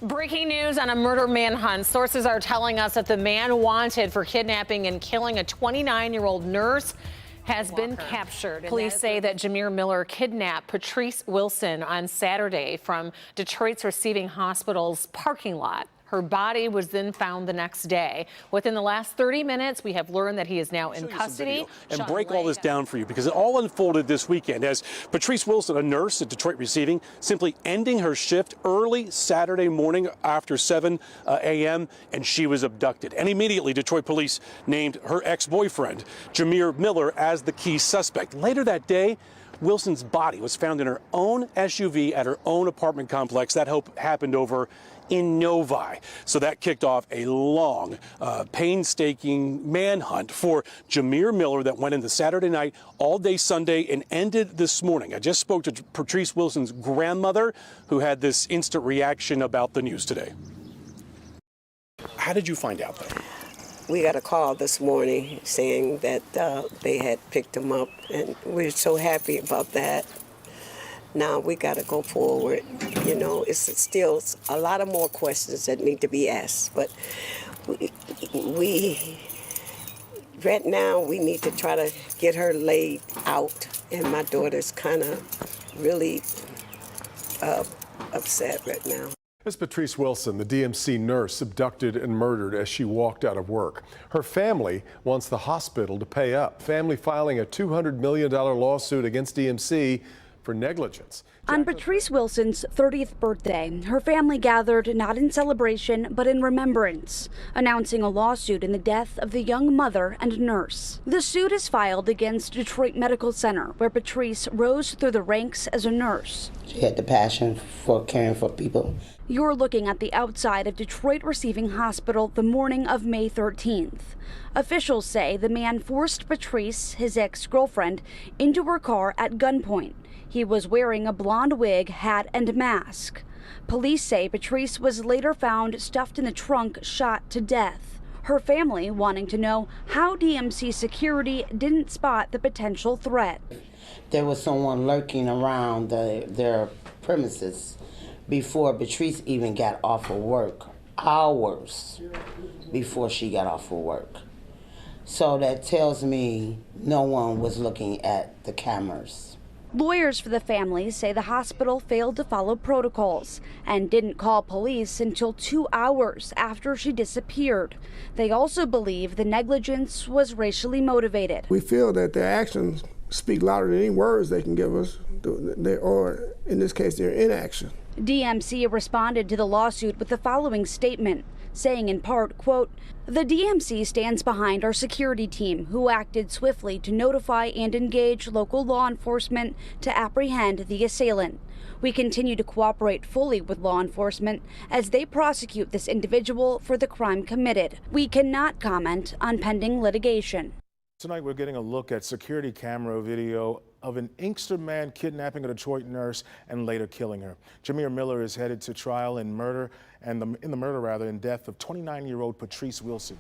Breaking news on a murder manhunt. Sources are telling us that the man wanted for kidnapping and killing a 29-year-old nurse has been captured. Police say that Jameer Miller kidnapped Patrice Wilson on Saturday from Detroit's receiving hospital's parking lot. Her body was then found the next day. Within the last 30 minutes, we have learned that he is now in custody. And break all this down for you because it all unfolded this weekend as Patrice Wilson, a nurse at Detroit Receiving, simply ending her shift early Saturday morning after 7 a.m. and she was abducted. And immediately, Detroit police named her ex-boyfriend, Jameer Miller, as the key suspect. Later that day, Wilson's body was found in her own SUV at her own apartment complex. That happened over in Novi. So that kicked off a long, painstaking manhunt for Jameer Miller that went into Saturday night, all day Sunday, and ended this morning. I just spoke to Patrice Wilson's grandmother, who had this instant reaction about the news today. How did you find out, though? We got a call this morning saying that they had picked him up, and we're so happy about that. Now we got to go forward. You know, it's still a lot of more questions that need to be asked, but we right now we need to try to get her laid out, and my daughter's kind of really upset right now. That's Patrice Wilson, the DMC nurse abducted and murdered as she walked out of work. Her family wants the hospital to pay up. Family filing a $200 million lawsuit against DMC for negligence. On Patrice Wilson's 30th birthday, her family gathered not in celebration but in remembrance, announcing a lawsuit in the death of the young mother and nurse. The suit is filed against Detroit Medical Center, where Patrice rose through the ranks as a nurse. She had the passion for caring for people. You're looking at the outside of Detroit Receiving Hospital the morning of May 13th. Officials say the man forced Patrice, his ex-girlfriend, into her car at gunpoint. He was wearing a blonde wig, hat, and mask. Police say Patrice was later found stuffed in the trunk, shot to death. Her family wanting to know how DMC security didn't spot the potential threat. There was someone lurking around their premises before Patrice even got off of work, hours before she got off of work. So that tells me no one was looking at the cameras. Lawyers for the family say the hospital failed to follow protocols and didn't call police until 2 hours after she disappeared. They also believe the negligence was racially motivated. We feel that their actions speak louder than any words they can give us, or in this case, their inaction. DMC responded to the lawsuit with the following statement, saying in part, quote, "The DMC stands behind our security team, who acted swiftly to notify and engage local law enforcement to apprehend the assailant. We continue to cooperate fully with law enforcement as they prosecute this individual for the crime committed. We cannot comment on pending litigation." Tonight we're getting a look at security camera video of an Inkster man kidnapping a Detroit nurse and later killing her. Jameer Miller is headed to trial in the death of 29-year-old Patrice Wilson.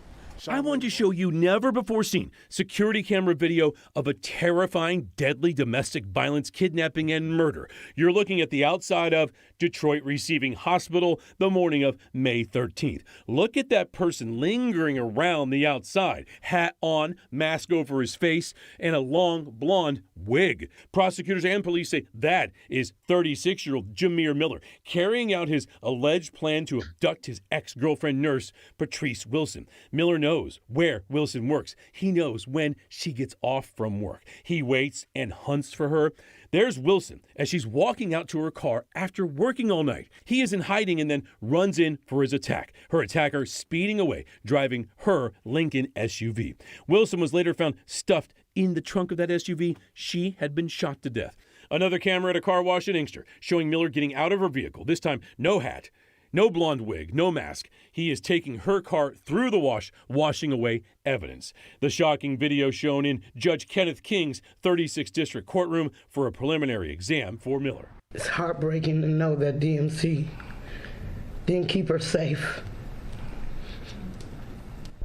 I want to show you never before seen security camera video of a terrifying, deadly domestic violence kidnapping and murder. You're looking at the outside of Detroit Receiving Hospital the morning of May 13th. Look at that person lingering around the outside, hat on, mask over his face, and a long blonde wig. Prosecutors and police say that is 36-year-old Jameer Miller carrying out his alleged plan to abduct his ex-girlfriend nurse, Patrice Wilson. Miller knows where Wilson works. He knows when she gets off from work. He waits and hunts for her. There's Wilson as she's walking out to her car after working all night. He is in hiding and then runs in for his attack. Her attacker speeding away, driving her Lincoln SUV. Wilson was later found stuffed in the trunk of that SUV. She had been shot to death. Another camera at a car wash in Inkster showing Miller getting out of her vehicle. This time, no hat, no blonde wig, no mask. He is taking her car through the wash, washing away evidence. The shocking video shown in Judge Kenneth King's 36th District courtroom for a preliminary exam for Miller. It's heartbreaking to know that DMC didn't keep her safe.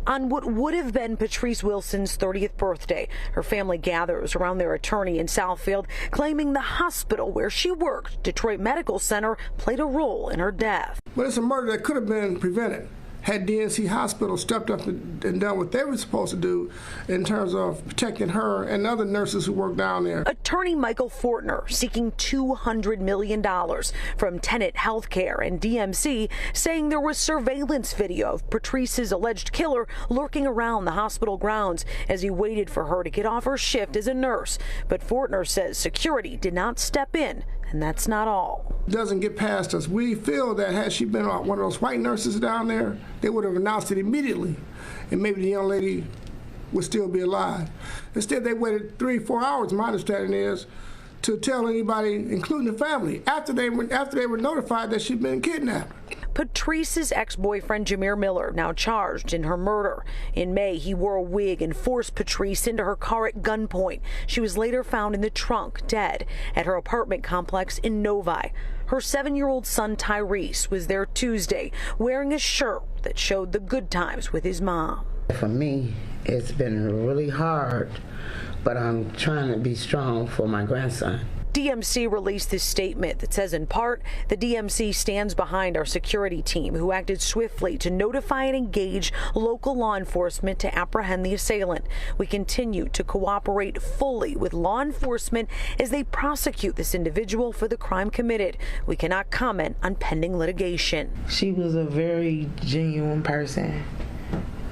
On what would have been Patrice Wilson's 30th birthday, her family gathers around their attorney in Southfield, claiming the hospital where she worked, Detroit Medical Center, played a role in her death. But it's a murder that could have been prevented had DNC Hospital stepped up and done what they were supposed to do in terms of protecting her and other nurses who work down there. Attorney Michael Fortner seeking $200 million from Tenet Healthcare and DMC, saying there was surveillance video of Patrice's alleged killer lurking around the hospital grounds as he waited for her to get off her shift as a nurse. But Fortner says security did not step in, and that's not all. Doesn't get past us. We feel that had she been one of those white nurses down there, they would have announced it immediately, and maybe the young lady would still be alive. Instead, they waited 3-4 hours, my understanding is, to tell anybody, including the family, after they were notified that she'd been kidnapped. Patrice's ex-boyfriend Jameer Miller now charged in her murder. In May, he wore a wig and forced Patrice into her car at gunpoint. She was later found in the trunk, dead, at her apartment complex in Novi. Her 7-year-old son Tyrese was there Tuesday, wearing a shirt that showed the good times with his mom. For me, it's been really hard, but I'm trying to be strong for my grandson. DMC released this statement that says, in part, the DMC stands behind our security team who acted swiftly to notify and engage local law enforcement to apprehend the assailant. We continue to cooperate fully with law enforcement as they prosecute this individual for the crime committed. We cannot comment on pending litigation. she was a very genuine person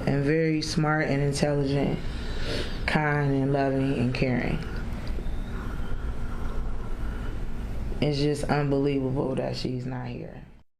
and very smart and intelligent, kind and loving and caring. It's just unbelievable that she's not here.